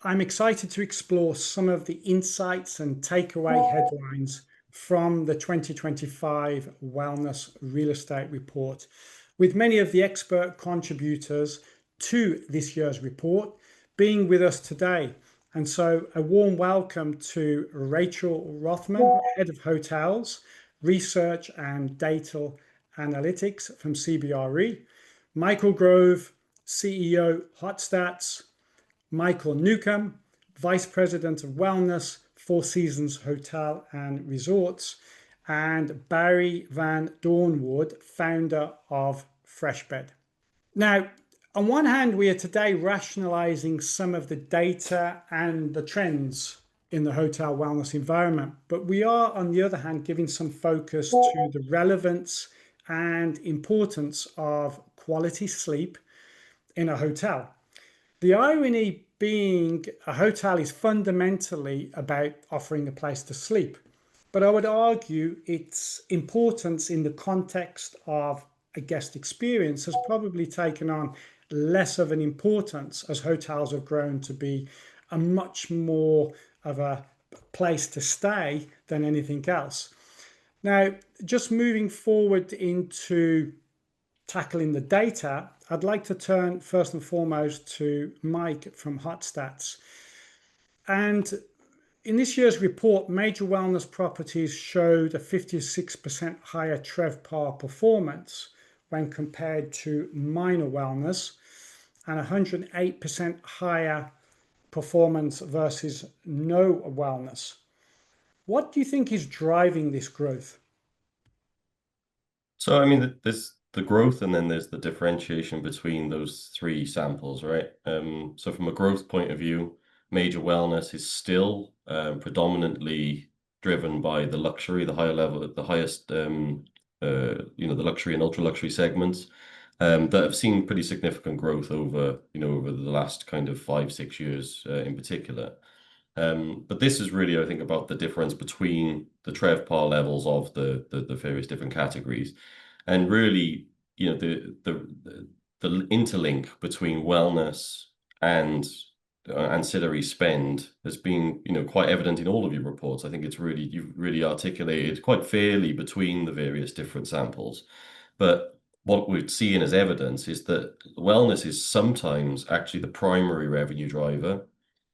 I'm excited to explore some of the insights and takeaway headlines from the 2025 Wellness Real Estate Report, with many of the expert contributors to this year's report being with us today. And so a warm welcome to Rachel Rothman, Head of Hotels, Research and Data Analytics from CBRE, Michael Grove, CEO HotStats, Michael Newcomb, Vice President of Wellness, Four Seasons Hotel and Resorts, and Barry Van Dornwood, founder of FreshBed. Now, on one hand, we are today rationalizing some of the data and the trends in the hotel wellness environment, but we are, on the other hand, giving some focus to the relevance and importance of quality sleep in a hotel. The irony being a hotel is fundamentally about offering a place to sleep, but I would argue its importance in the context of a guest experience has probably taken on less of an importance as hotels have grown to be a much more of a place to stay than anything else. Now, just moving forward into tackling the data, I'd like to turn first and foremost to Mike from HotStats. And in this year's report, major wellness properties showed a 56% higher TrevPAR performance when compared to minor wellness, and 108% higher performance versus no wellness. What do you think is driving this growth? So, I mean, there's the growth and then there's the differentiation between those three samples, right? So from a growth point of view, major wellness is still predominantly driven by the luxury, the higher level, the highest, the luxury and ultra luxury segments that have seen pretty significant growth over, over the last kind of 5, 6 years in particular. But this is really, I think, about the difference between the TrevPAR levels of the various different categories, and really, the interlink between wellness and ancillary spend has been, quite evident in all of your reports. I think you've really articulated quite fairly between the various different samples. But what we're seeing as evidence is that wellness is sometimes actually the primary revenue driver,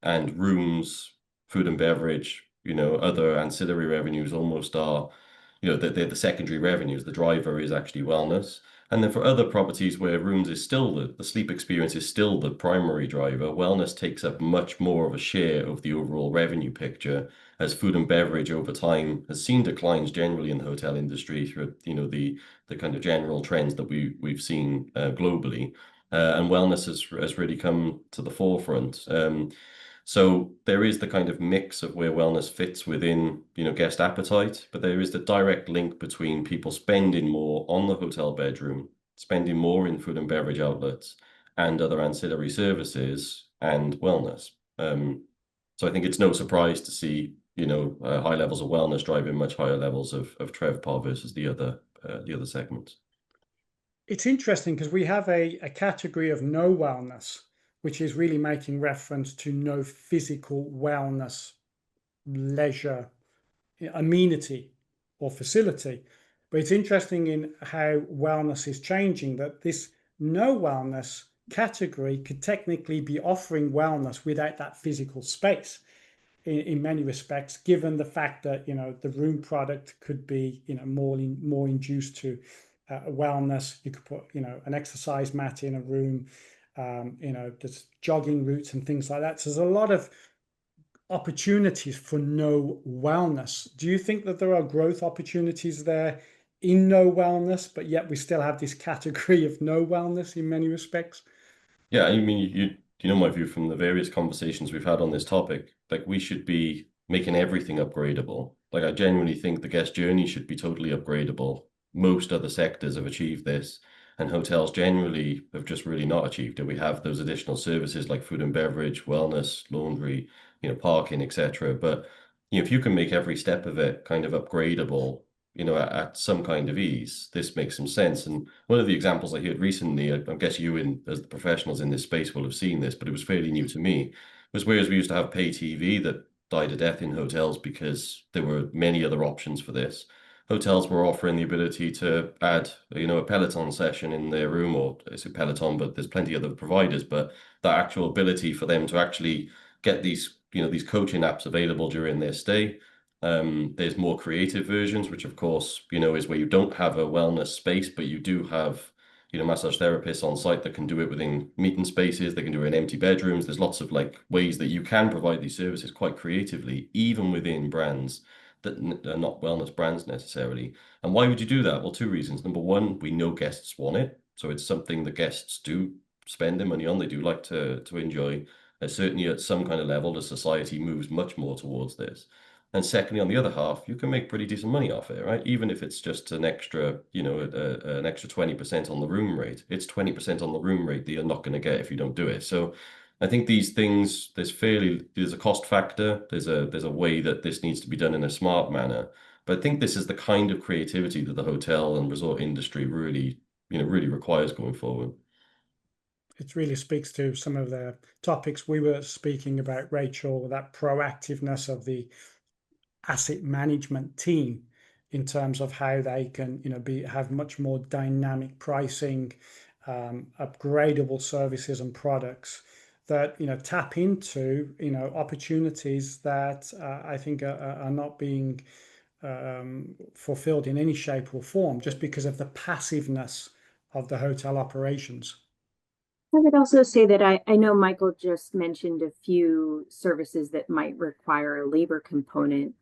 and rooms, food and beverage, other ancillary revenues almost are, they're the secondary revenues. The driver is actually wellness. And then for other properties where rooms is still the sleep experience is still the primary driver, wellness takes up much more of a share of the overall revenue picture, as food and beverage over time has seen declines generally in the hotel industry through, the kind of general trends that we've seen globally. And wellness has really come to the forefront. So there is the kind of mix of where wellness fits within, guest appetite, but there is the direct link between people spending more on the hotel bedroom, spending more in food and beverage outlets and other ancillary services and wellness. So I think it's no surprise to see, high levels of wellness driving much higher levels of TrevPAR versus the other segments. It's interesting because we have a category of no wellness, which is really making reference to no physical wellness, leisure, amenity or facility. But it's interesting in how wellness is changing, that this no wellness category could technically be offering wellness without that physical space in many respects, given the fact that, the room product could be, more induced to wellness. You could put, an exercise mat in a room. There's jogging routes and things like that. So there's a lot of opportunities for no wellness. Do you think that there are growth opportunities there in no wellness, but yet we still have this category of no wellness in many respects? Yeah, I mean, you know my view from the various conversations we've had on this topic. Like, we should be making everything upgradable. Like, I genuinely think the guest journey should be totally upgradable. Most other sectors have achieved this, and hotels generally have just really not achieved it. We have those additional services like food and beverage, wellness, laundry, parking, etc. But if you can make every step of it kind of upgradable, at some kind of ease, this makes some sense. And one of the examples I heard recently, I guess you as the professionals in this space will have seen this, but it was fairly new to me, whereas we used to have pay TV that died a death in hotels because there were many other options for this. Hotels were offering the ability to add, a Peloton session in their room, or it's a Peloton, but there's plenty of other providers. But that actual ability for them to actually get these coaching apps available during their stay. There's more creative versions, which of course, is where you don't have a wellness space, but you do have, massage therapists on site that can do it within meeting spaces. They can do it in empty bedrooms. There's lots of ways that you can provide these services quite creatively, even within brands that are not wellness brands necessarily. And why would you do that? Well, two reasons. Number one, we know guests want it. So it's something the guests do spend their money on. They do like to enjoy. Certainly at some kind of level, the society moves much more towards this. And secondly, on the other half, you can make pretty decent money off it, right? Even if it's just an extra, an extra 20% on the room rate, it's 20% on the room rate that you're not going to get if you don't do it. So I think these things, there's a cost factor. There's a way that this needs to be done in a smart manner. But I think this is the kind of creativity that the hotel and resort industry really, really requires going forward. It really speaks to some of the topics we were speaking about, Rachel, that proactiveness of the asset management team in terms of how they can, have much more dynamic pricing, upgradable services and products that tap into opportunities that I think are not being fulfilled in any shape or form just because of the passiveness of the hotel operations. I would also say that I know Michael just mentioned a few services that might require a labor component,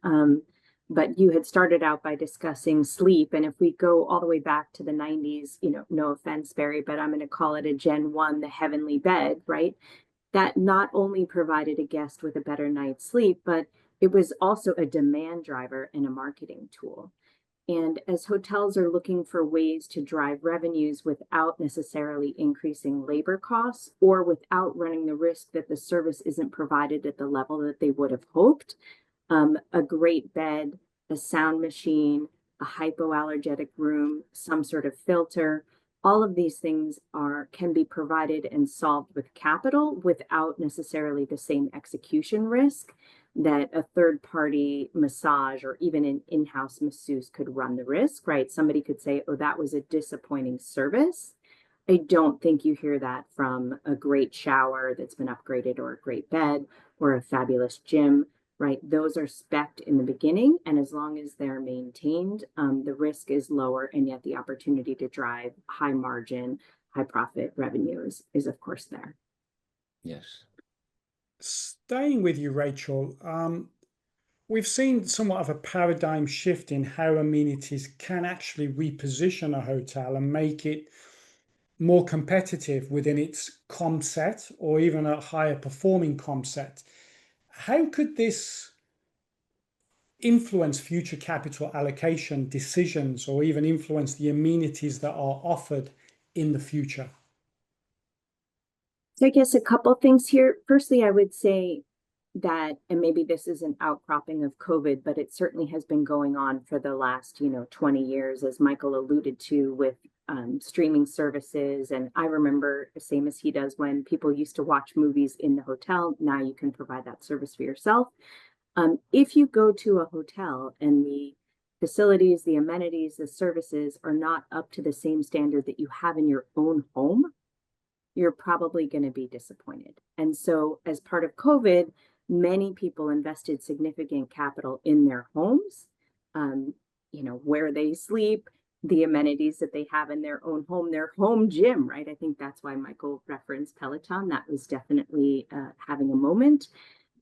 but you had started out by discussing sleep. And if we go all the way back to the 90s, no offense, Barry, but I'm going to call it a Gen 1, the heavenly bed, right? That not only provided a guest with a better night's sleep, but it was also a demand driver and a marketing tool. And as hotels are looking for ways to drive revenues without necessarily increasing labor costs or without running the risk that the service isn't provided at the level that they would have hoped, a great bed, a sound machine, a hypoallergenic room, some sort of filter, all of these things can be provided and solved with capital without necessarily the same execution risk that a third-party massage or even an in-house masseuse could run the risk, right? Somebody could say, oh, that was a disappointing service. I don't think you hear that from a great shower that's been upgraded or a great bed or a fabulous gym, right? Those are spec'd in the beginning, and as long as they're maintained, the risk is lower, and yet the opportunity to drive high margin, high profit revenue is of course there. Yes. Staying with you, Rachel, we've seen somewhat of a paradigm shift in how amenities can actually reposition a hotel and make it more competitive within its comp set or even a higher performing comp set. How could this influence future capital allocation decisions or even influence the amenities that are offered in the future? So I guess a couple things here. Firstly, I would say that, and maybe this is an outcropping of COVID, but it certainly has been going on for the last, 20 years, as Michael alluded to, with streaming services. And I remember, same as he does, when people used to watch movies in the hotel. Now you can provide that service for yourself. If you go to a hotel and the facilities, the amenities, the services are not up to the same standard that you have in your own home, you're probably going to be disappointed. And so as part of COVID, many people invested significant capital in their homes, where they sleep, the amenities that they have in their own home, their home gym, right? I think that's why Michael referenced Peloton. That was definitely having a moment.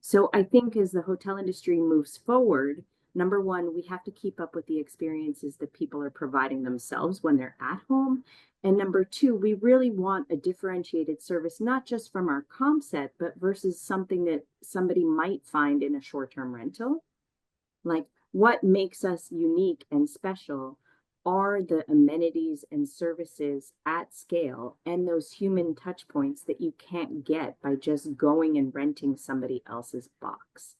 So I think as the hotel industry moves forward, number one, we have to keep up with the experiences that people are providing themselves when they're at home. And number two, we really want a differentiated service, not just from our comp set, but versus something that somebody might find in a short-term rental. Like, what makes us unique and special are the amenities and services at scale and those human touch points that you can't get by just going and renting somebody else's box.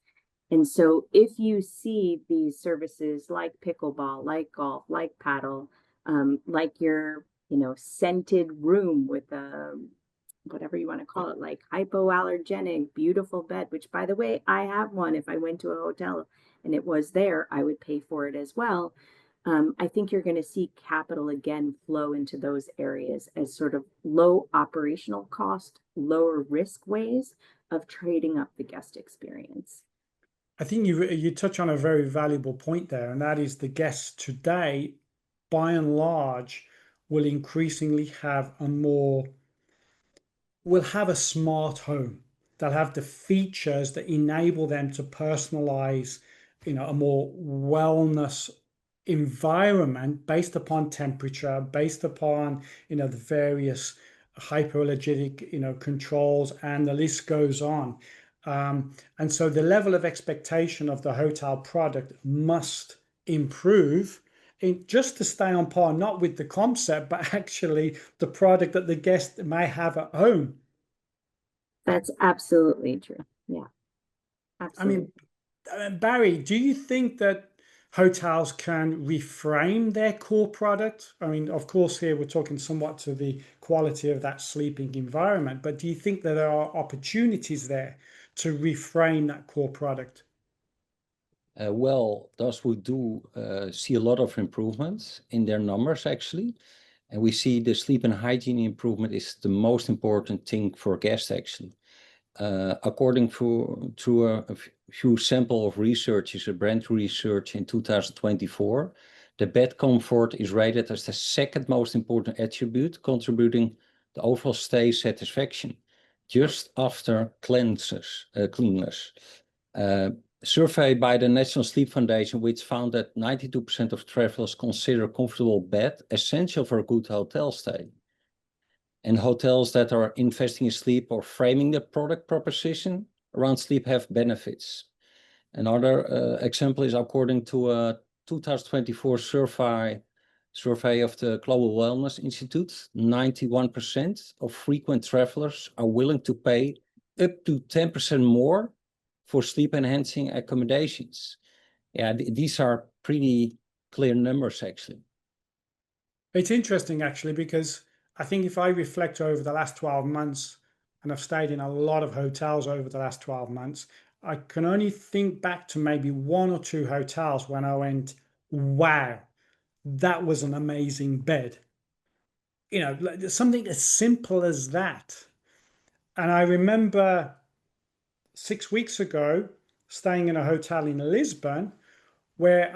And so if you see these services like pickleball, like golf, like paddle, like your scented room with a whatever you want to call it, like hypoallergenic, beautiful bed, which by the way, I have one. If I went to a hotel and it was there, I would pay for it as well. I think you're going to see capital again flow into those areas as sort of low operational cost, lower risk ways of trading up the guest experience. I think you touch on a very valuable point there, and that is the guests today, by and large, will increasingly have will have a smart home. They'll have the features that enable them to personalize, a more wellness environment based upon temperature, based upon, the various hypoallergenic, controls, and the list goes on. And so the level of expectation of the hotel product must improve just to stay on par, not with the concept, but actually the product that the guest may have at home. That's absolutely true. Yeah, I mean, absolutely. Barry, do you think that hotels can reframe their core product? I mean, of course, here we're talking somewhat to the quality of that sleeping environment, but do you think that there are opportunities there to reframe that core product? Well, thus we do see a lot of improvements in their numbers actually. And we see the sleep and hygiene improvement is the most important thing for guests actually. According to a few sample of researchers, a brand research in 2024, the bed comfort is rated as the second most important attribute contributing to overall stay satisfaction, just after cleanliness. Survey by the National Sleep Foundation, which found that 92% of travelers consider comfortable bed essential for a good hotel stay. And hotels that are investing in sleep or framing the product proposition around sleep have benefits. Another example is according to a 2024 survey of the Global Wellness Institute, 91% of frequent travelers are willing to pay up to 10% more for sleep enhancing accommodations. Yeah, these are pretty clear numbers actually. It's interesting actually, because I think if I reflect over the last 12 months, and I've stayed in a lot of hotels over the last 12 months, I can only think back to maybe one or two hotels when I went, wow, that was an amazing bed. Something as simple as that. And I remember 6 weeks ago staying in a hotel in Lisbon where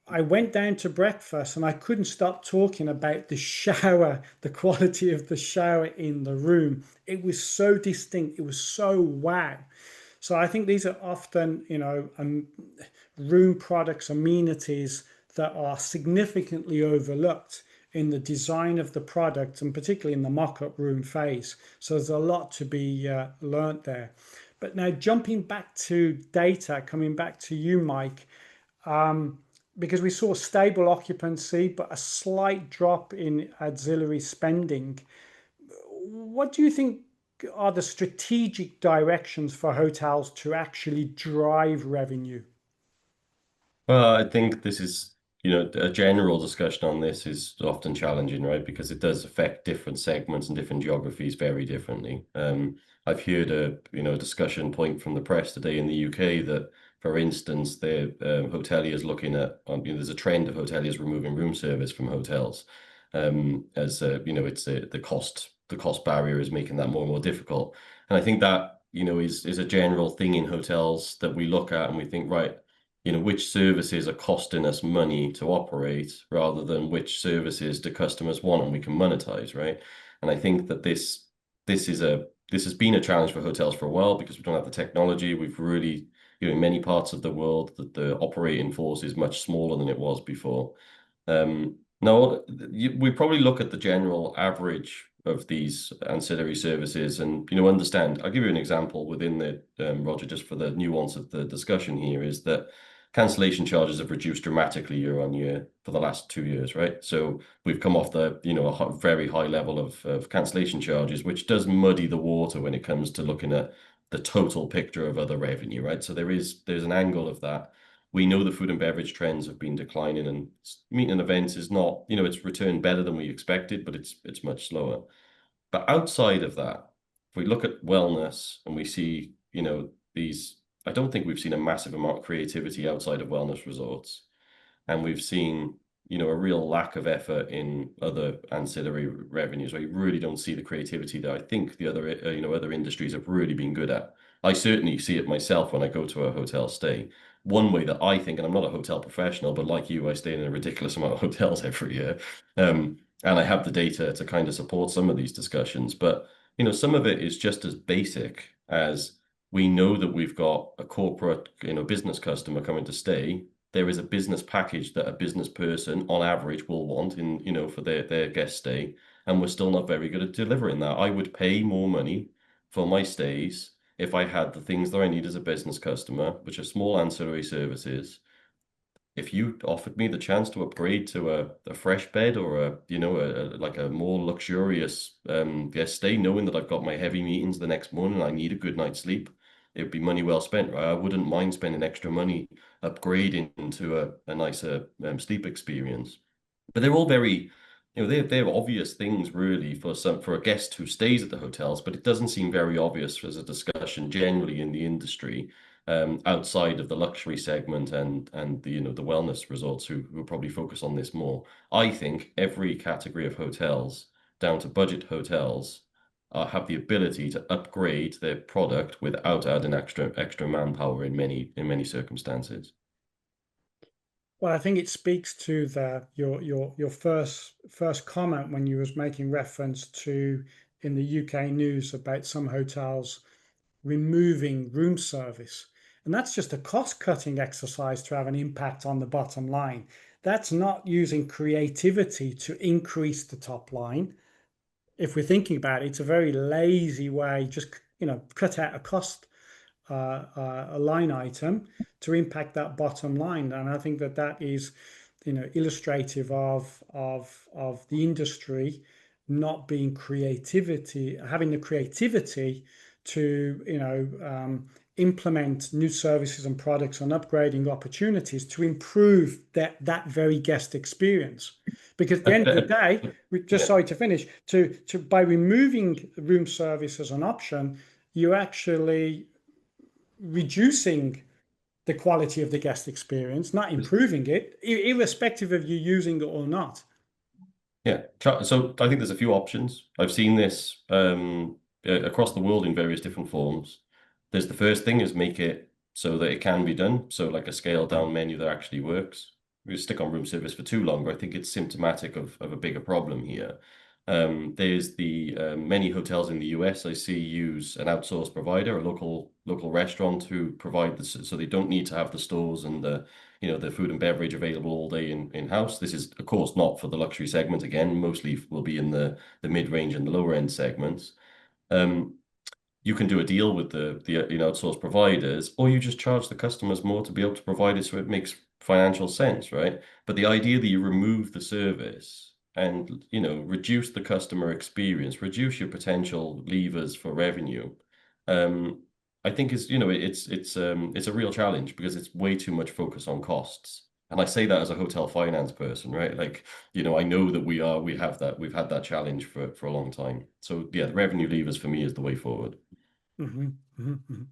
I went down to breakfast and I couldn't stop talking about the shower, the quality of the shower in the room. It was so distinct. It was so wow. So I think these are often, room products, amenities that are significantly overlooked in the design of the product, and particularly in the mock-up room phase. So there's a lot to be learnt there. But now jumping back to data, coming back to you, Mike, because we saw stable occupancy, but a slight drop in auxiliary spending. What do you think are the strategic directions for hotels to actually drive revenue? Well, I think this is, a general discussion on this is often challenging, right? Because it does affect different segments and different geographies very differently. I've heard a discussion point from the press today in the UK that, for instance, the hoteliers looking at, there's a trend of hoteliers removing room service from hotels, as it's the cost barrier is making that more and more difficult. And I think that, is a general thing in hotels that we look at and we think, right, which services are costing us money to operate rather than which services do customers want and we can monetize, right? And I think that this has been a challenge for hotels for a while because we don't have the technology. We've really, in many parts of the world, the operating force is much smaller than it was before. Now, we probably look at the general average of these ancillary services and, understand. I'll give you an example within the, Roger, just for the nuance of the discussion here, is that cancellation charges have reduced dramatically year on year for the last 2 years, right? So we've come off a very high level of cancellation charges, which does muddy the water when it comes to looking at the total picture of other revenue, right? So there's an angle of that. We know the food and beverage trends have been declining, and meeting and events is not, it's returned better than we expected, but it's much slower. But outside of that, if we look at wellness and we see, these, I don't think we've seen a massive amount of creativity outside of wellness resorts. And we've seen, a real lack of effort in other ancillary revenues, where you really don't see the creativity that I think the other, other industries have really been good at. I certainly see it myself when I go to a hotel stay. One way that I think, and I'm not a hotel professional, but like you, I stay in a ridiculous amount of hotels every year. And I have the data to kind of support some of these discussions. But, some of it is just as basic as we know that we've got a corporate, business customer coming to stay. There is a business package that a business person on average will want for their guest stay, and we're still not very good at delivering that. I would pay more money for my stays if I had the things that I need as a business customer, which are small ancillary services. If you offered me the chance to upgrade to a FreshBed or like a more luxurious guest stay, knowing that I've got my heavy meetings the next morning and I need a good night's sleep, it'd be money well spent, right? I wouldn't mind spending extra money upgrading into a nicer sleep experience. But they're all very, they're obvious things really for a guest who stays at the hotels, but it doesn't seem very obvious as a discussion generally in the industry, outside of the luxury segment and the wellness resorts who probably focus on this more. I think every category of hotels, down to budget hotels, have the ability to upgrade their product without adding extra manpower in many circumstances. Well, I think it speaks to your first comment when you was making reference to in the UK news about some hotels removing room service. And that's just a cost-cutting exercise to have an impact on the bottom line. That's not using creativity to increase the top line. If we're thinking about it, it's a very lazy way, just cut out a cost a line item to impact that bottom line. And I think that is illustrative of the industry not being having the creativity to implement new services and products and upgrading opportunities to improve that very guest experience. Because at the end of the day, sorry to finish, by removing room service as an option, you're actually reducing the quality of the guest experience, not improving it, irrespective of you using it or not. Yeah, so I think there's a few options. I've seen this across the world in various different forms. There's the first thing is make it so that it can be done. So like a scaled down menu that actually works. If you stick on room service for too long, I think it's symptomatic of a bigger problem here. There's the many hotels in the US I see use an outsourced provider, a local restaurant to provide this, so they don't need to have the stores and the food and beverage available all day in-house. This is of course not for the luxury segment. Again, mostly will be in the mid-range and the lower end segments. You can do a deal with the outsourced providers, or you just charge the customers more to be able to provide it so it makes financial sense, right? But the idea that you remove the service and reduce the customer experience, reduce your potential levers for revenue, I think is it's a real challenge because it's way too much focus on costs. And I say that as a hotel finance person, right? Like, I know that we've had that challenge for a long time. So yeah, the revenue levers for me is the way forward. Mm-hmm, mm-hmm, mm-hmm.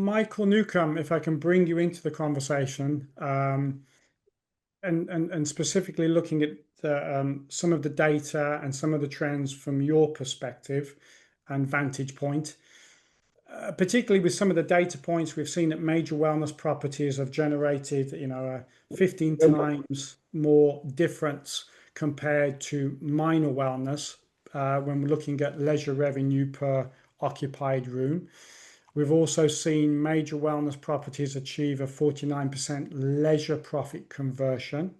Michael Newcomb, if I can bring you into the conversation, and specifically looking at some of the data and some of the trends from your perspective and vantage point, particularly with some of the data points we've seen that major wellness properties have generated, a 15 times more difference compared to minor wellness when we're looking at leisure revenue per occupied room. We've also seen major wellness properties achieve a 49% leisure profit conversion,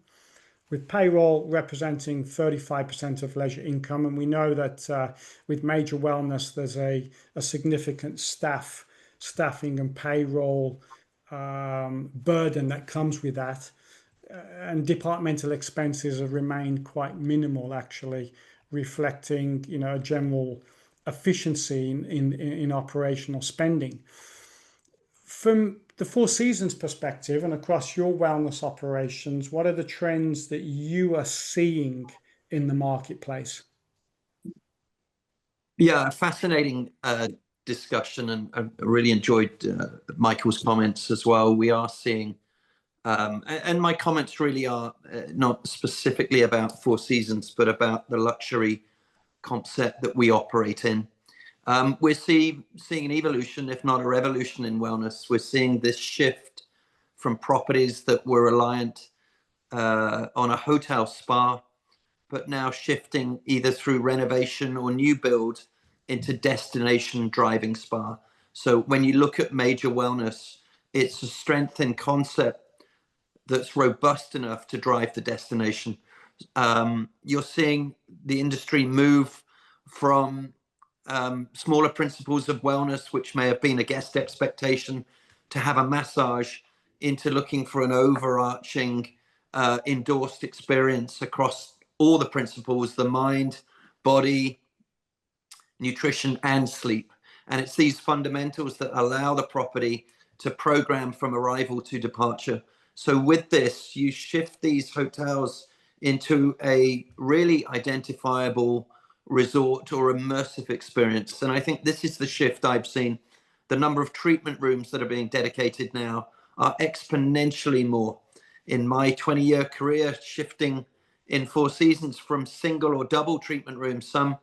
with payroll representing 35% of leisure income. And we know that with major wellness, there's a significant staffing and payroll burden that comes with that. And departmental expenses have remained quite minimal, actually, reflecting a general efficiency in operational spending. From the Four Seasons perspective and across your wellness operations, what are the trends that you are seeing in the marketplace? Yeah, fascinating discussion, and I really enjoyed Michael's comments as well. We are seeing, and my comments really are not specifically about Four Seasons, but about the luxury concept that we operate in. We're seeing an evolution, if not a revolution, in wellness. We're seeing this shift from properties that were reliant on a hotel spa, but now shifting either through renovation or new build into destination driving spa. So when you look at major wellness, it's a strength in concept that's robust enough to drive the destination. You're seeing the industry move from smaller principles of wellness, which may have been a guest expectation, to have a massage, into looking for an overarching endorsed experience across all the principles: the mind, body, nutrition, and sleep. And it's these fundamentals that allow the property to program from arrival to departure. So with this, you shift these hotels into a really identifiable resort or immersive experience. And I think this is the shift I've seen. The number of treatment rooms that are being dedicated now are exponentially more. In my 20-year career, shifting in Four Seasons from single or double treatment rooms, some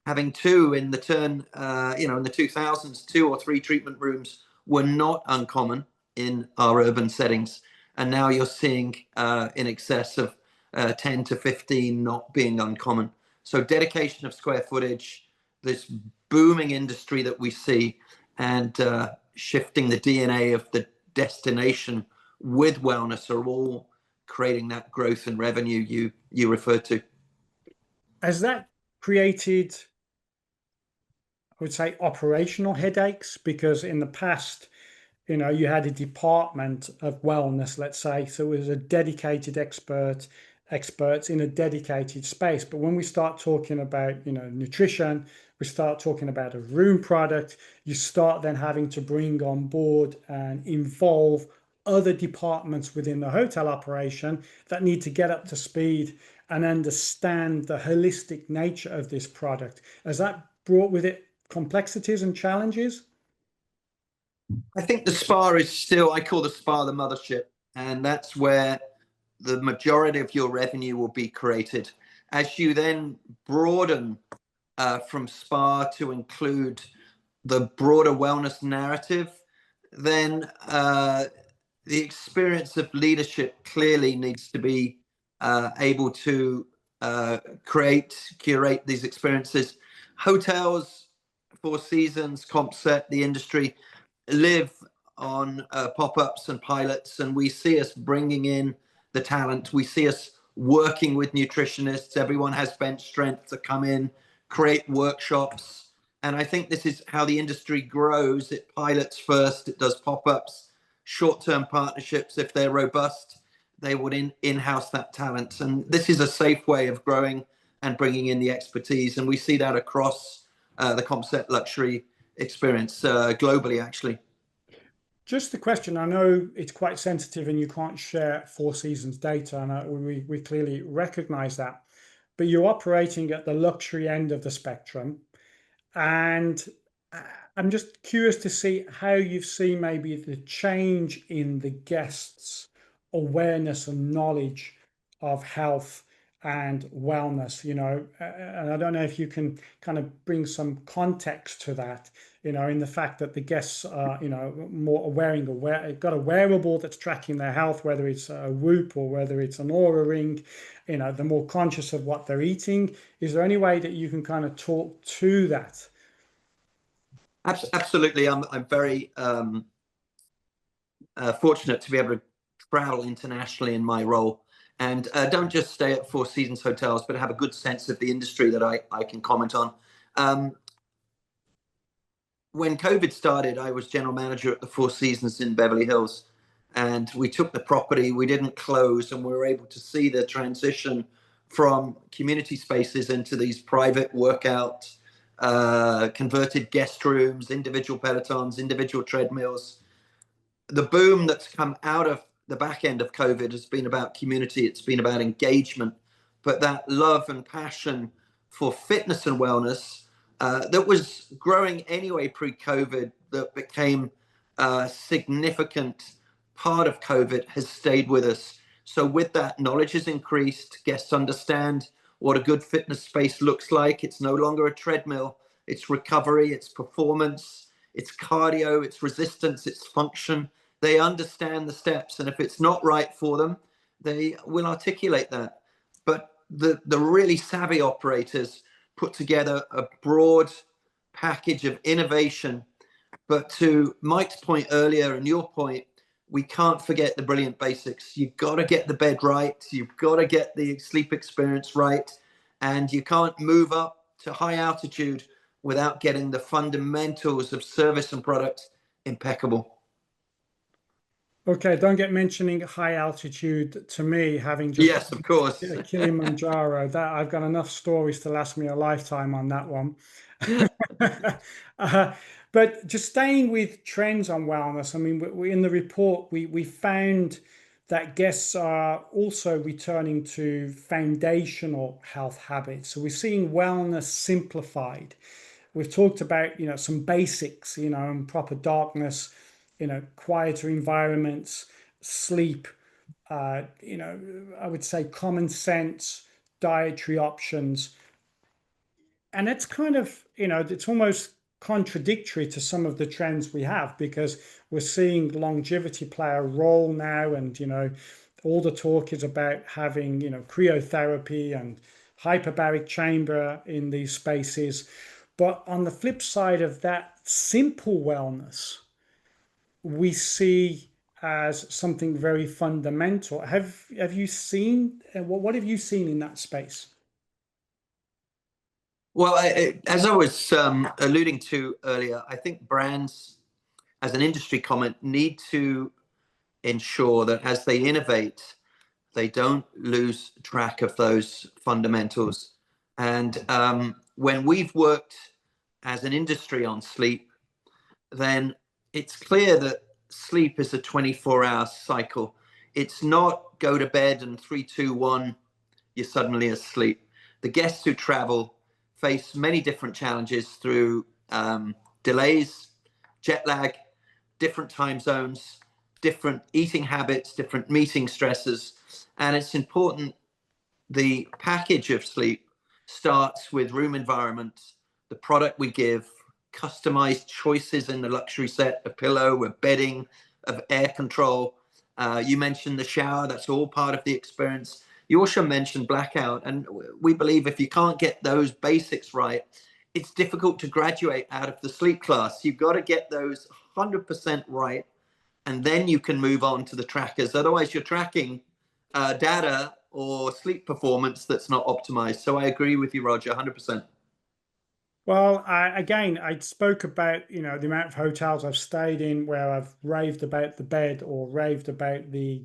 having two in the in the 2000s, 2 or 3 treatment rooms were not uncommon in our urban settings. And now you're seeing in excess of 10 to 15 not being uncommon. So dedication of square footage, this booming industry that we see, and shifting the DNA of the destination with wellness are all creating that growth and revenue you referred to. Has that created, I would say, operational headaches? Because in the past, you had a department of wellness, let's say, so it was a dedicated experts in a dedicated space. But when we start talking about, nutrition, we start talking about a room product, you start then having to bring on board and involve other departments within the hotel operation that need to get up to speed and understand the holistic nature of this product. Has that brought with it complexities and challenges? I think the spa is still, I call the spa the mothership, and that's where the majority of your revenue will be created. As you then broaden from spa to include the broader wellness narrative, then the experience of leadership clearly needs to be able to curate these experiences. Hotels, Four Seasons, Compset, the industry live on pop-ups and pilots, and we see us bringing in the talent. We see us working with nutritionists. Everyone has bench strength to come in, create workshops. And I think this is how the industry grows. It pilots first, it does pop-ups, short-term partnerships. If they're robust, they would in-house that talent. And this is a safe way of growing and bringing in the expertise. And we see that across the Compset luxury experience globally, actually. Just the question, I know it's quite sensitive and you can't share Four Seasons data, and we clearly recognize that, but you're operating at the luxury end of the spectrum. And I'm just curious to see how you've seen maybe the change in the guests' awareness and knowledge of health and wellness, and I don't know if you can kind of bring some context to that, in the fact that the guests are, more got a wearable that's tracking their health, whether it's a Whoop or whether it's an Aura ring, they're more conscious of what they're eating. Is there any way that you can kind of talk to that? Absolutely. I'm very fortunate to be able to travel internationally in my role, and don't just stay at Four Seasons hotels, but have a good sense of the industry that I can comment on. When COVID started, I was general manager at the Four Seasons in Beverly Hills, and we took the property, we didn't close, and we were able to see the transition from community spaces into these private workout, converted guest rooms, individual pelotons, individual treadmills. The boom that's come out of the back end of COVID has been about community, it's been about engagement, but that love and passion for fitness and wellness that was growing anyway pre-COVID, that became a significant part of COVID, has stayed with us. So with that, knowledge has increased. Guests understand what a good fitness space looks like. It's no longer a treadmill. It's recovery, it's performance, it's cardio, it's resistance, it's function. They understand the steps, and if it's not right for them, they will articulate that. But the really savvy operators put together a broad package of innovation. But to Mike's point earlier and your point, we can't forget the brilliant basics. You've got to get the bed right. You've got to get the sleep experience right. And you can't move up to high altitude without getting the fundamentals of service and product impeccable. Okay, don't get mentioning high altitude to me, having just yes, of course, Kilimanjaro. That I've got enough stories to last me a lifetime on that one. But just staying with trends on wellness, I mean, we in the report we found that guests are also returning to foundational health habits. So we're seeing wellness simplified. We've talked about, some basics, and proper darkness, quieter environments, sleep, I would say common sense, dietary options. And it's kind of, it's almost contradictory to some of the trends we have, because we're seeing longevity play a role now. And, all the talk is about having, cryotherapy and hyperbaric chamber in these spaces. But on the flip side of that, simple wellness, we see as something very fundamental. Have you seen, what have you seen in that space? Well, as I was alluding to earlier, I think brands, as an industry comment, need to ensure that as they innovate, they don't lose track of those fundamentals. And when we've worked as an industry on sleep, then it's clear that sleep is a 24-hour cycle. It's not go to bed and 3, 2, 1, you're suddenly asleep. The guests who travel face many different challenges through delays, jet lag, different time zones, different eating habits, different meeting stresses. And it's important the package of sleep starts with room environment, the product we give, customized choices in the luxury set, of pillow, of bedding, of air control. You mentioned the shower, that's all part of the experience. You also mentioned blackout, and we believe if you can't get those basics right, it's difficult to graduate out of the sleep class. You've got to get those 100% right, and then you can move on to the trackers. Otherwise, you're tracking data or sleep performance that's not optimized. So I agree with you, Roger, 100%. Well, I spoke about, the amount of hotels I've stayed in where I've raved about the bed or raved about the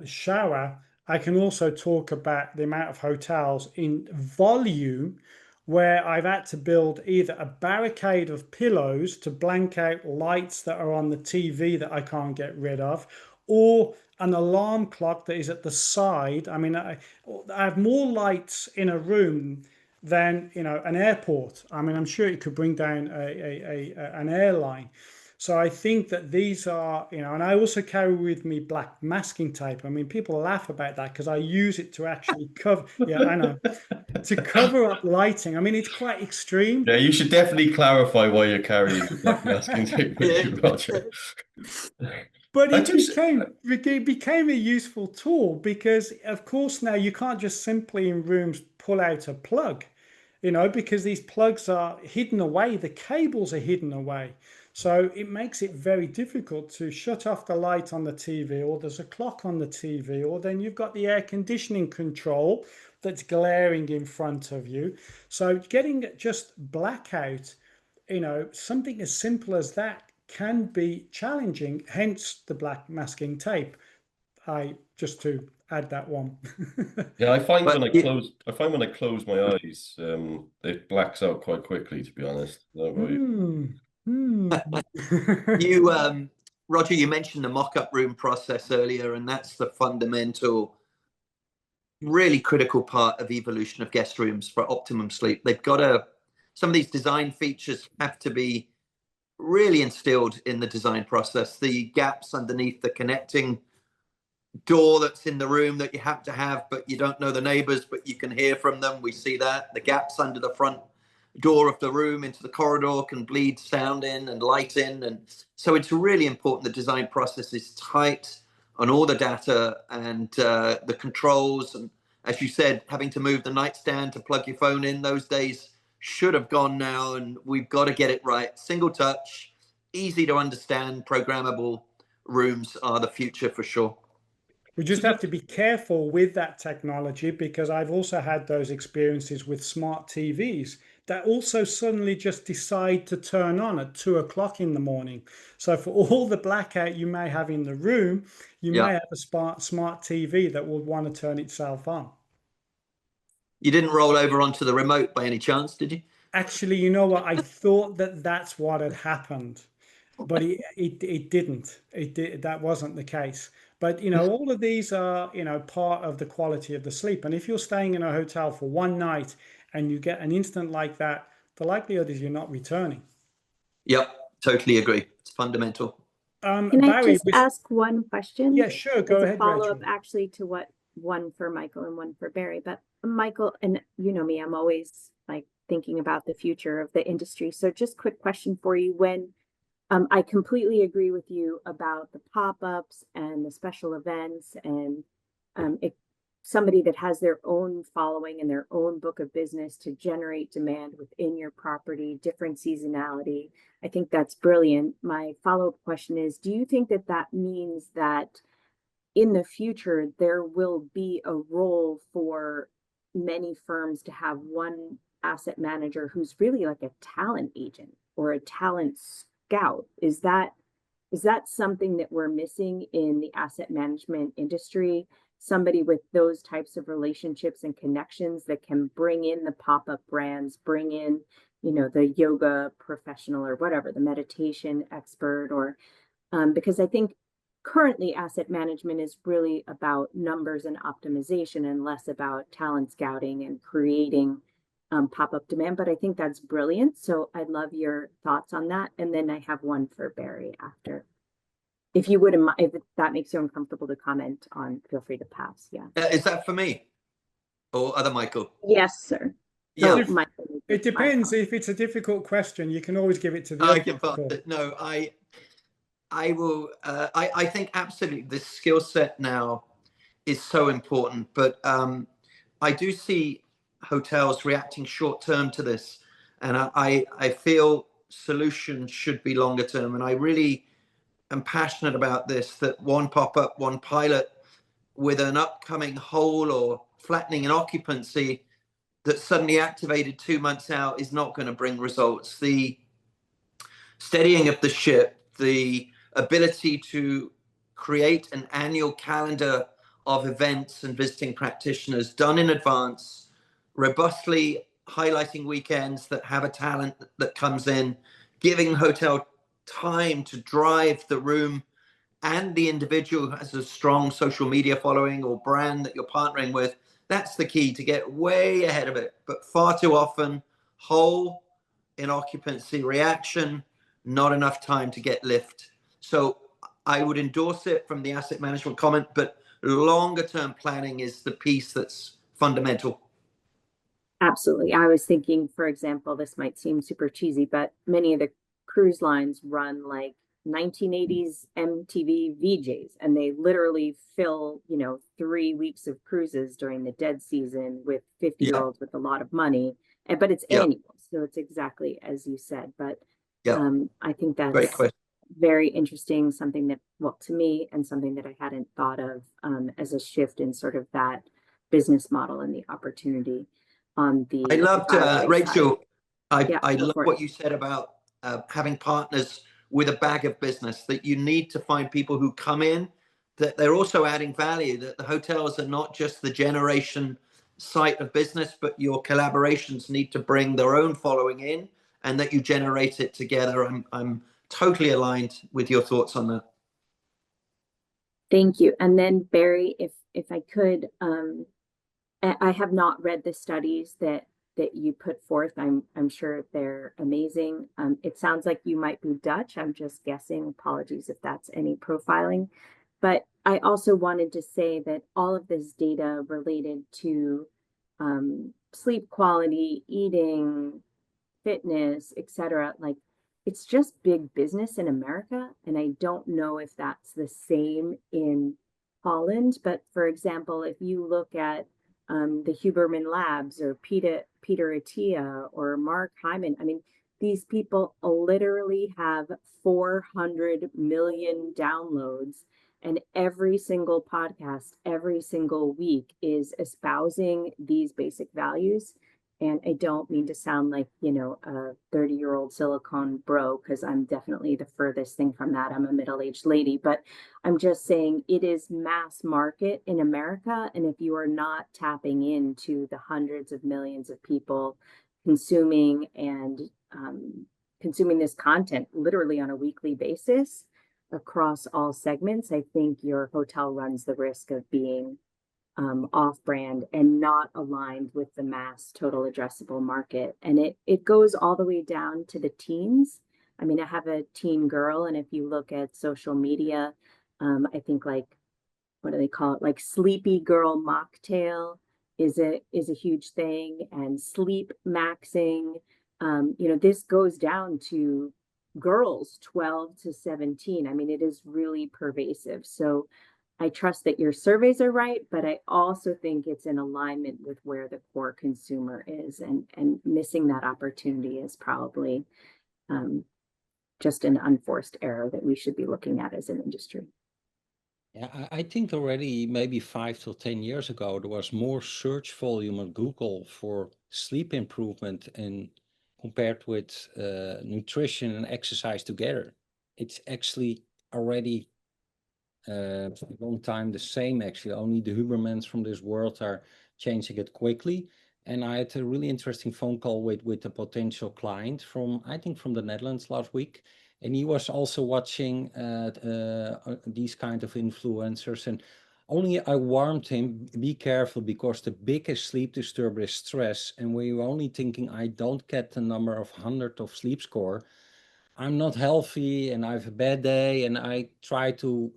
shower. I can also talk about the amount of hotels in volume where I've had to build either a barricade of pillows to blank out lights that are on the TV that I can't get rid of, or an alarm clock that is at the side. I mean, I have more lights in a room than, an airport. I mean, I'm sure it could bring down an airline. So I think that these are, and I also carry with me black masking tape. I mean, people laugh about that because I use it to actually cover, yeah, I know, to cover up lighting. I mean, it's quite extreme. Yeah, you should definitely clarify why you're carrying black masking tape with you, Roger. But it became a useful tool because, of course, now you can't just simply in rooms pull out a plug, because these plugs are hidden away. The cables are hidden away. So it makes it very difficult to shut off the light on the TV, or there's a clock on the TV, or then you've got the air conditioning control that's glaring in front of you. So getting just blackout, something as simple as that can be challenging, hence the black masking tape. Just to add that one. Yeah, I find when I close my eyes, it blacks out quite quickly, to be honest. You, Roger, you mentioned the mock-up room process earlier, and that's the fundamental, really critical part of evolution of guest rooms for optimum sleep. They've got to some of these design features have to be really instilled in the design process. The gaps underneath the connecting door that's in the room that you have to have, but you don't know the neighbors, but you can hear from them. We see that. The gaps under the front door of the room into the corridor can bleed sound in and light in. And so it's really important the design process is tight on all the data and the controls. And as you said, having to move the nightstand to plug your phone in, those days should have gone now, and we've got to get it right. Single touch, easy to understand, programmable rooms are the future for sure. We just have to be careful with that technology, because I've also had those experiences with smart TVs that also suddenly just decide to turn on at 2 o'clock in the morning. So for all the blackout you may have in the room, you may have a smart TV that will want to turn itself on. You didn't roll over onto the remote by any chance, did you? Actually, you know what? I thought that that's what had happened, but it didn't. That wasn't the case. But, you know, all of these are, you know, part of the quality of the sleep. And if you're staying in a hotel for one night and you get an incident like that, the likelihood is you're not returning. Yep, totally agree. It's fundamental. Can Barry, I just ask one question? Yeah, sure. Go ahead, As a follow-up, Rachel. actually, to what one for Michael and one for Barry. But Michael, and you know me, I'm always like thinking about the future of the industry. So just quick question for you. When I completely agree with you about the pop-ups and the special events, and somebody that has their own following and their own book of business to generate demand within your property, different seasonality. I think that's brilliant. My follow-up question is, do you think that that means that in the future, there will be a role for many firms to have one asset manager who's really like a talent agent or a talent scout? Is that something that we're missing in the asset management industry? Somebody with those types of relationships and connections that can bring in the pop-up brands, bring in, you know, the yoga professional or whatever, the meditation expert, or because I think currently asset management is really about numbers and optimization and less about talent scouting and creating pop-up demand. But I think that's brilliant. So I'd love your thoughts on that. And then I have one for Barry after. If you wouldn't mind, if that makes you uncomfortable to comment on, feel free to pass. Yeah. Is that for me or other Michael? Yes, sir. Yeah. Oh, Michael. It depends. If it's a difficult question, you can always give it to the I other can pass people. it. No, I will. I think absolutely this skill set now is so important, but I do see hotels reacting short term to this, and I feel solutions should be longer term, and I really am passionate about this, that one pop-up, one pilot with an upcoming hole or flattening in occupancy that suddenly activated 2 months out is not going to bring results. The steadying of the ship, the ability to create an annual calendar of events and visiting practitioners done in advance, robustly highlighting weekends that have a talent that comes in, giving the hotel time to drive the room and the individual who has a strong social media following or brand that you're partnering with. That's the key, to get way ahead of it. But far too often, hole in occupancy reaction, not enough time to get lift. So I would endorse it from the asset management comment, but longer term planning is the piece that's fundamental. Absolutely. I was thinking, for example, this might seem super cheesy, but many of the cruise lines run like 1980s MTV VJs, and they literally fill, you know, 3 weeks of cruises during the dead season with 50-year-olds with a lot of money. But it's annual, so it's exactly as you said. But I think that's very interesting, something that, well, to me, and something that I hadn't thought of as a shift in sort of that business model and the opportunity on the. I loved Rachel. I love what you said about having partners with a bag of business, that you need to find people who come in, that they're also adding value, that the hotels are not just the generation site of business, but your collaborations need to bring their own following in, and that you generate it together. I'm totally aligned with your thoughts on that. Thank you. And then Barry, if I could, I have not read the studies that that you put forth. I'm sure they're amazing. It sounds like you might be Dutch. I'm just guessing. Apologies if that's any profiling. But I also wanted to say that all of this data related to sleep quality, eating, fitness, etc., like it's just big business in America. And I don't know if that's the same in Holland. But for example, if you look at the Huberman Labs or Peter Attia or Mark Hyman, I mean, these people literally have 400 million downloads, and every single podcast, every single week is espousing these basic values. And I don't mean to sound like, you know, a 30-year-old silicone bro, because I'm definitely the furthest thing from that. I'm a middle-aged lady, but I'm just saying it is mass market in America. And if you are not tapping into the hundreds of millions of people consuming and consuming this content literally on a weekly basis across all segments, I think your hotel runs the risk of being off-brand and not aligned with the mass total addressable market. And it goes all the way down to the teens. I mean, I have a teen girl, and if you look at social media, I think like, what do they call it? Like sleepy girl mocktail is a huge thing, and sleep maxing. You know, this goes down to girls 12 to 17. I mean, it is really pervasive. So I trust that your surveys are right, but I also think it's in alignment with where the core consumer is, and missing that opportunity is probably just an unforced error that we should be looking at as an industry. Yeah, I think already maybe 5 to 10 years ago, there was more search volume on Google for sleep improvement and compared with nutrition and exercise together. It's actually already for a long time the same, actually. Only the Hubermans from this world are changing it quickly. And I had a really interesting phone call with a potential client from, I think, from the Netherlands last week. And he was also watching these kind of influencers. And only I warned him, be careful, because the biggest sleep disturber is stress. And when you're only thinking, I don't get the number of 100 of sleep score, I'm not healthy and I have a bad day, and I try to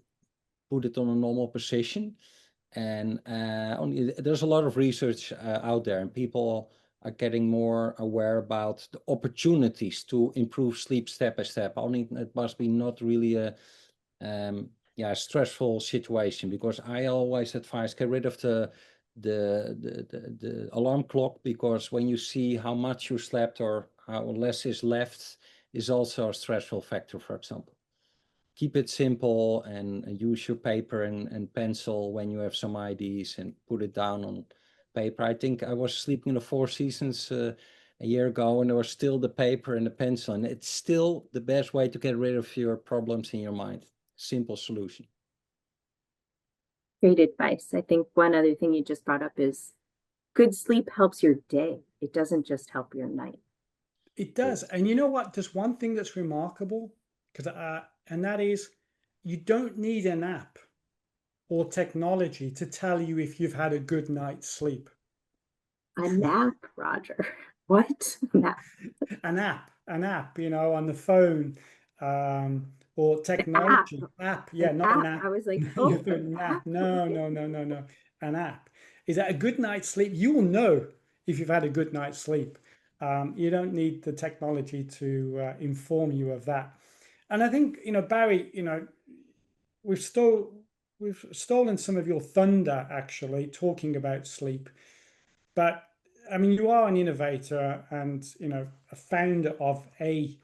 put it on a normal position. And there's a lot of research out there, and people are getting more aware about the opportunities to improve sleep step by step. Only it must be not really a stressful situation, because I always advise get rid of the alarm clock, because when you see how much you slept or how less is left is also a stressful factor, for example. Keep it simple and use your paper and pencil when you have some ideas, and put it down on paper. I think I was sleeping in the Four Seasons a year ago, and there was still the paper and the pencil, and it's still the best way to get rid of your problems in your mind. Simple solution. Great advice. I think one other thing you just brought up is good sleep helps your day. It doesn't just help your night. It does. And you know what? There's one thing that's remarkable, and that is you don't need an app or technology to tell you if you've had a good night's sleep. A nap, Roger. What? Nap. An app, you know, on the phone, or technology app. Yeah, not an app. I was like, oh, oh, an app. No. An app. Is that a good night's sleep? You will know if you've had a good night's sleep. You don't need the technology to inform you of that. And I think, you know, Barry, you know, we've stolen some of your thunder, actually, talking about sleep. But I mean, you are an innovator and, you know, a founder of a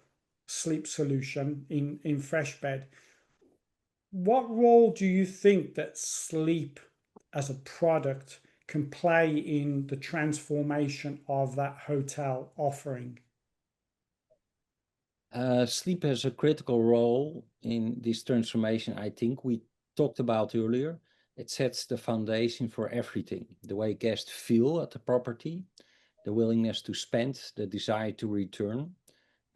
sleep solution in FreshBed. What role do you think that sleep as a product can play in the transformation of that hotel offering? Sleep has a critical role in this transformation. I think we talked about earlier. It sets the foundation for everything. The way guests feel at the property, the willingness to spend, the desire to return.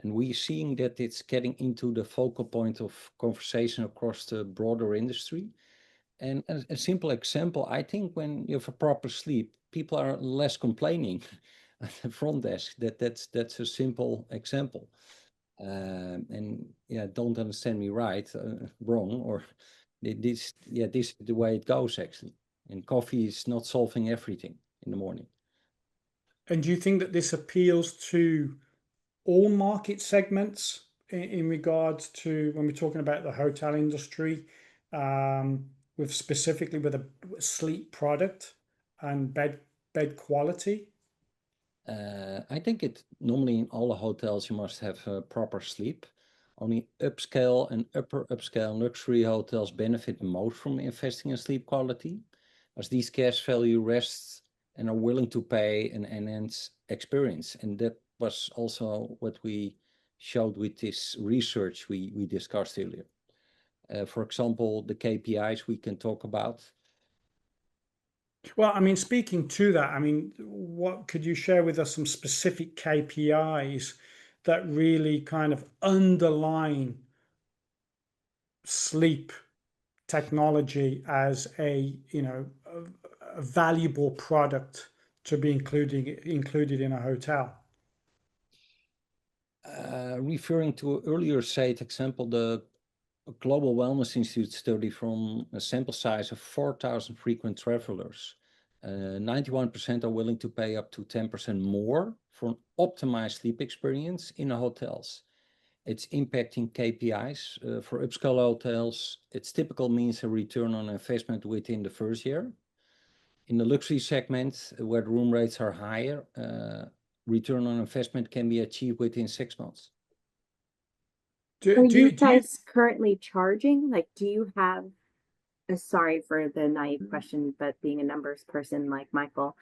And we're seeing that it's getting into the focal point of conversation across the broader industry. And a simple example, I think when you have a proper sleep, people are less complaining. at the front desk. That's a simple example. And yeah, don't understand me wrong, or this is the way it goes actually. And coffee is not solving everything in the morning. And do you think that this appeals to all market segments in regards to when we're talking about the hotel industry, with specifically with a sleep product and bed quality? I think it normally in all hotels you must have proper sleep. Only upscale and upper upscale luxury hotels benefit most from investing in sleep quality, as these guests value rest and are willing to pay an enhanced experience. And that was also what we showed with this research we discussed earlier. For example, the KPIs we can talk about. Well, I mean, speaking to that, I mean, what could you share with us some specific KPIs that really kind of underline sleep technology as a, you know, a valuable product to be included in a hotel? Referring to an earlier said example, the Global Wellness Institute study from a sample size of 4,000 frequent travelers. 91% are willing to pay up to 10% more for an optimized sleep experience in hotels. It's impacting KPIs. For upscale hotels, its typical means a return on investment within the first year. In the luxury segment, where the room rates are higher, return on investment can be achieved within 6 months. Are you guys currently charging? Like, do you have sorry for the naive question, but being a numbers person like Michael,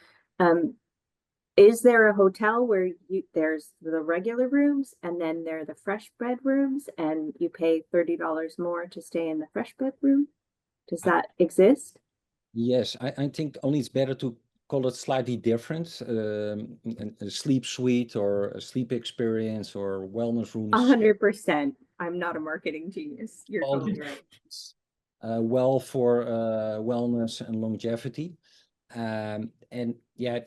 is there a hotel where there's the regular rooms and then there are the FreshBed rooms and you pay $30 more to stay in the FreshBed room? Does that exist? Yes, I think only it's better to call it slightly different, a sleep suite or a sleep experience or wellness rooms. 100%. I'm not a marketing genius. You're totally right. Well for wellness and longevity. And yeah,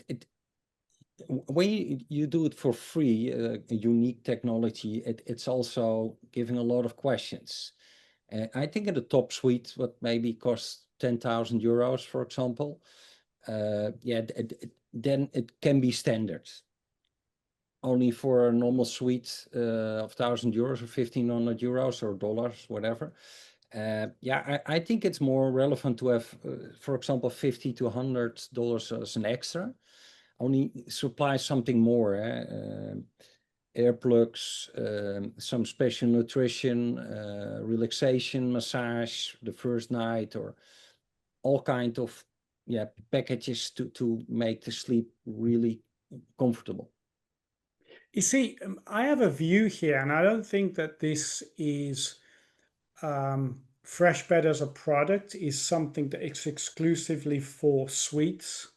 when you do it for free, a unique technology, it's also giving a lot of questions. I think in the top suite, what maybe costs 10,000 euros, for example, yeah, then it can be standard. Only for a normal suite of 1,000 euros or 1,500 euros or dollars, whatever. Yeah, I think it's more relevant to have, for example, $50 to $100 as an extra. Only supply something more. Earplugs, some special nutrition, relaxation, massage the first night, or all kind of packages to make the sleep really comfortable. You see, I have a view here, and I don't think that this is FreshBed as a product is something that is exclusively for suites.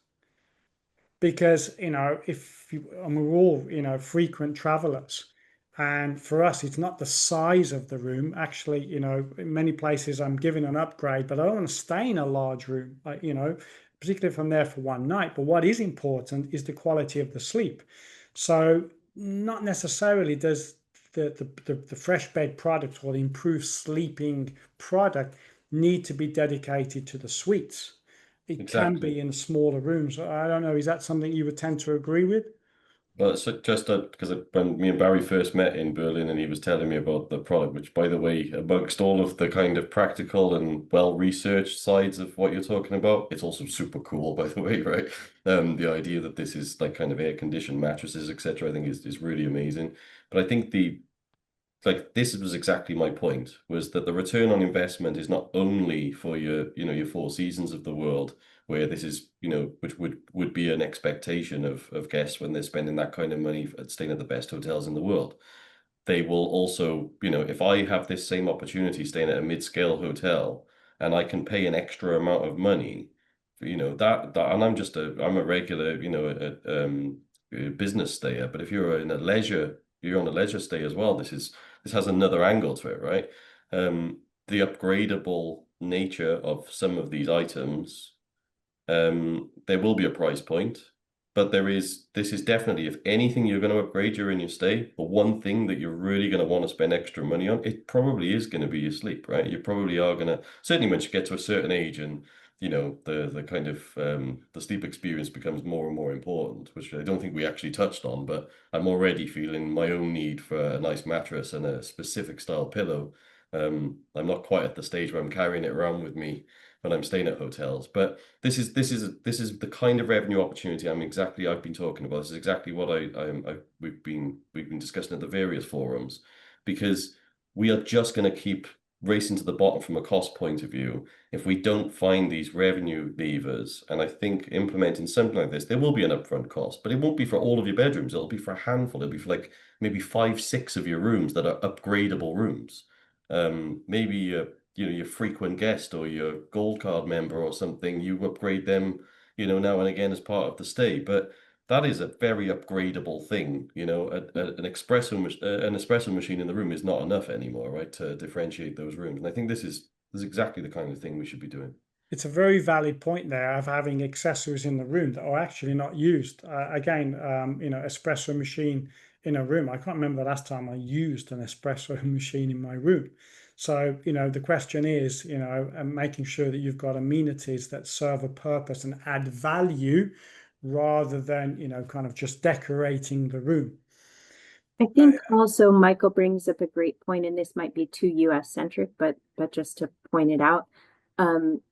Because, you know, and we're all, you know, frequent travelers. And for us, it's not the size of the room. Actually, you know, in many places I'm given an upgrade, but I don't want to stay in a large room, you know, particularly if I'm there for one night. But what is important is the quality of the sleep. So not necessarily does the FreshBed product or the improved sleeping product need to be dedicated to the suites. It can be in smaller rooms. I don't know. Is that something you would tend to agree with? Well, so just because when me and Barry first met in Berlin and he was telling me about the product, which, by the way, amongst all of the kind of practical and well-researched sides of what you're talking about, it's also super cool, by the way, right? The idea that this is like kind of air-conditioned mattresses, etc., I think is really amazing. But I think this was exactly my point, was that the return on investment is not only for your Four Seasons of the world, where this is, which would be an expectation of guests when they're spending that kind of money at staying at the best hotels in the world. They will also, if I have this same opportunity staying at a mid-scale hotel and I can pay an extra amount of money, that and I'm a regular, business stayer, but if you're on a leisure stay as well, this has another angle to it, right? The upgradable nature of some of these items, there will be a price point, But this is definitely, if anything you're going to upgrade during your stay, the one thing that you're really going to want to spend extra money on, it probably is going to be your sleep, right? You probably are going to, certainly once you get to a certain age and, you know, the kind of the sleep experience becomes more and more important, which I don't think we actually touched on, but I'm already feeling my own need for a nice mattress and a specific style pillow. I'm not quite at the stage where I'm carrying it around with me when I'm staying at hotels, but this is the kind of revenue opportunity I've been talking about. This is exactly what we've been discussing at the various forums, because we are just going to keep racing to the bottom from a cost point of view if we don't find these revenue levers. And I think implementing something like this, there will be an upfront cost, but it won't be for all of your bedrooms. It'll be for a handful. It'll be for like maybe 5-6 of your rooms that are upgradable rooms. Maybe you know, your frequent guest or your gold card member or something, you upgrade them, you know, now and again as part of the stay. But that is a very upgradable thing. You know, an espresso machine in the room is not enough anymore, right, to differentiate those rooms. And I think this is exactly the kind of thing we should be doing. It's a very valid point there of having accessories in the room that are actually not used. Again, you know, espresso machine in a room. I can't remember the last time I used an espresso machine in my room. So, you know, the question is, you know, making sure that you've got amenities that serve a purpose and add value rather than, you know, kind of just decorating the room. I think also Michael brings up a great point, and this might be too US centric, but just to point it out,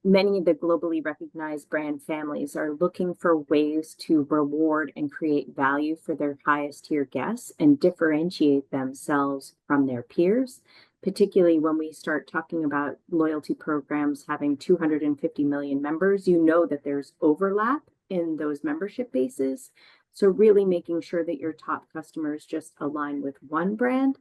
many of the globally recognized brand families are looking for ways to reward and create value for their highest tier guests and differentiate themselves from their peers, particularly when we start talking about loyalty programs having 250 million members. You know that there's overlap in those membership bases. So really making sure that your top customers just align with one brand.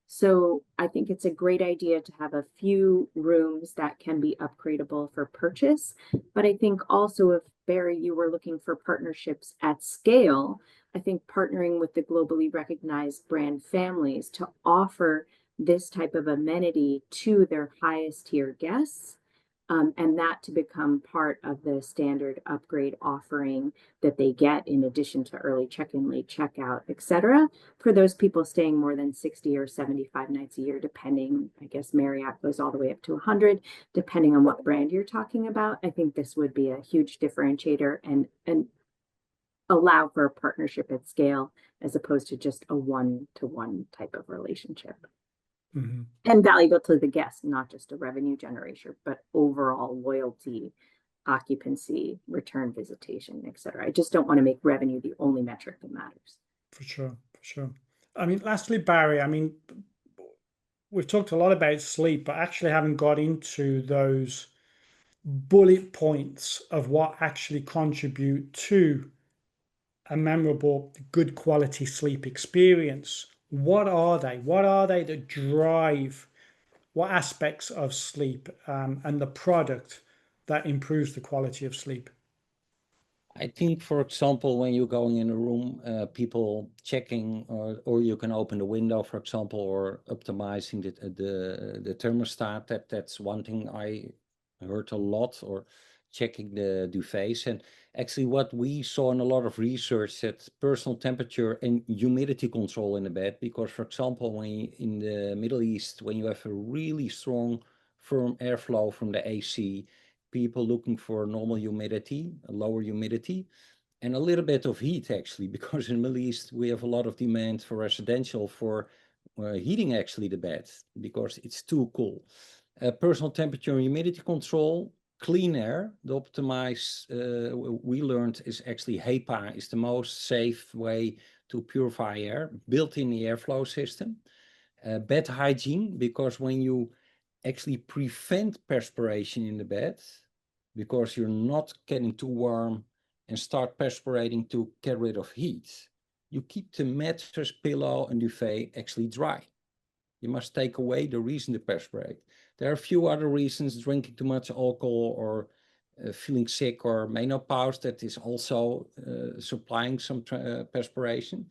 So I think it's a great idea to have a few rooms that can be upgradable for purchase. But I think also, if Barry, you were looking for partnerships at scale, I think partnering with the globally recognized brand families to offer this type of amenity to their highest tier guests, and that to become part of the standard upgrade offering that they get in addition to early check-in, late checkout, etc. For those people staying more than 60 or 75 nights a year, depending, I guess Marriott goes all the way up to 100, depending on what brand you're talking about. I think this would be a huge differentiator and allow for a partnership at scale as opposed to just a one-to-one type of relationship. Mm-hmm. And valuable to the guest, not just a revenue generator, but overall loyalty, occupancy, return visitation, etc. I just don't want to make revenue the only metric that matters. For sure, for sure. I mean, lastly, Barry, I mean, we've talked a lot about sleep, but actually haven't got into those bullet points of what actually contribute to a memorable, good quality sleep experience. What are they? What are they that drive what aspects of sleep and the product that improves the quality of sleep? I think, for example, when you're going in a room, people checking, or you can open the window, for example, or optimizing the thermostat. That's one thing I heard a lot, or checking the duvets. And actually, what we saw in a lot of research, that personal temperature and humidity control in the bed. Because, for example, when in the Middle East, when you have a really strong, firm airflow from the AC, people looking for normal humidity, a lower humidity, and a little bit of heat actually, because in the Middle East we have a lot of demand for residential for heating actually the bed because it's too cool. Personal temperature and humidity control, clean air, the optimize we learned is actually HEPA is the most safe way to purify air, built in the airflow system. Bed hygiene, because when you actually prevent perspiration in the bed, because you're not getting too warm and start perspirating to get rid of heat, you keep the mattress, pillow, and duvet actually dry. You must take away the reason to perspirate. There are a few other reasons, drinking too much alcohol or feeling sick or menopause, that is also supplying some perspiration.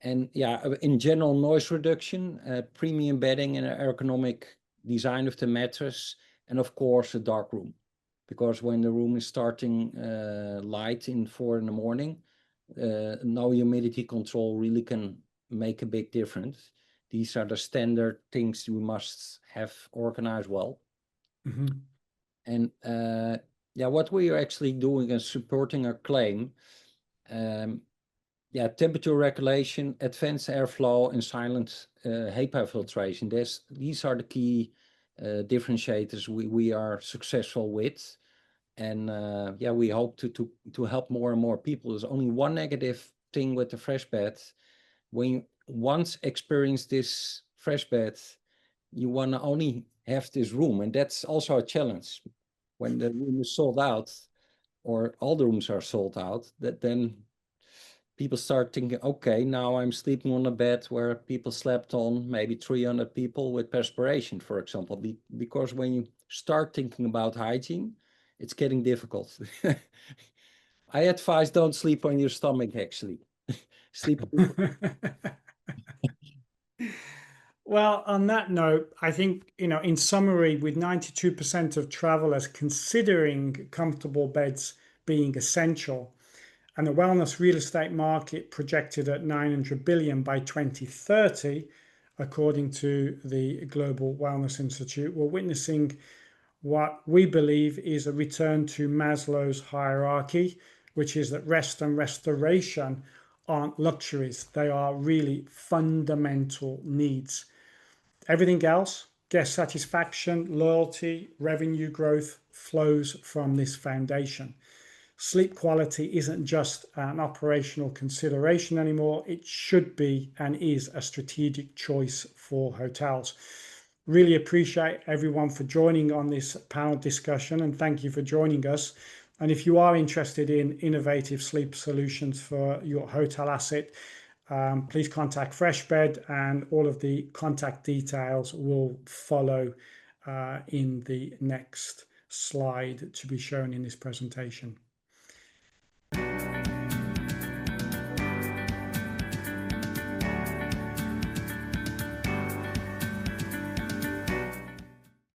And yeah, in general, noise reduction, premium bedding and ergonomic design of the mattress, and of course a dark room, because when the room is starting light in 4 in the morning, no humidity control really can make a big difference. These are the standard things you must have organized well. Mm-hmm. And yeah, what we are actually doing is supporting our claim. Yeah, temperature regulation, advanced airflow, and silent HEPA filtration. These are the key differentiators we are successful with. And yeah, we hope to help more and more people. There's only one negative thing with the FreshBed. When you once experience this FreshBed, you want to only have this room, and that's also a challenge. When the room is sold out, or all the rooms are sold out, that then people start thinking, okay, now I'm sleeping on a bed where people slept on, maybe 300 people with perspiration, for example. Because when you start thinking about hygiene, it's getting difficult. I advise don't sleep on your stomach, actually. Sleep on Well, on that note, I think, in summary, with 92% of travelers considering comfortable beds being essential, and the wellness real estate market projected at 900 billion by 2030, according to the Global Wellness Institute, we're witnessing what we believe is a return to Maslow's hierarchy, which is that rest and restoration aren't luxuries. They are really fundamental needs. Everything else, guest satisfaction, loyalty, revenue growth, flows from this foundation. Sleep quality isn't just an operational consideration anymore. It should be and is a strategic choice for hotels. Really appreciate everyone for joining on this panel discussion, and thank you for joining us. And if you are interested in innovative sleep solutions for your hotel asset, please contact FreshBed, and all of the contact details will follow in the next slide to be shown in this presentation.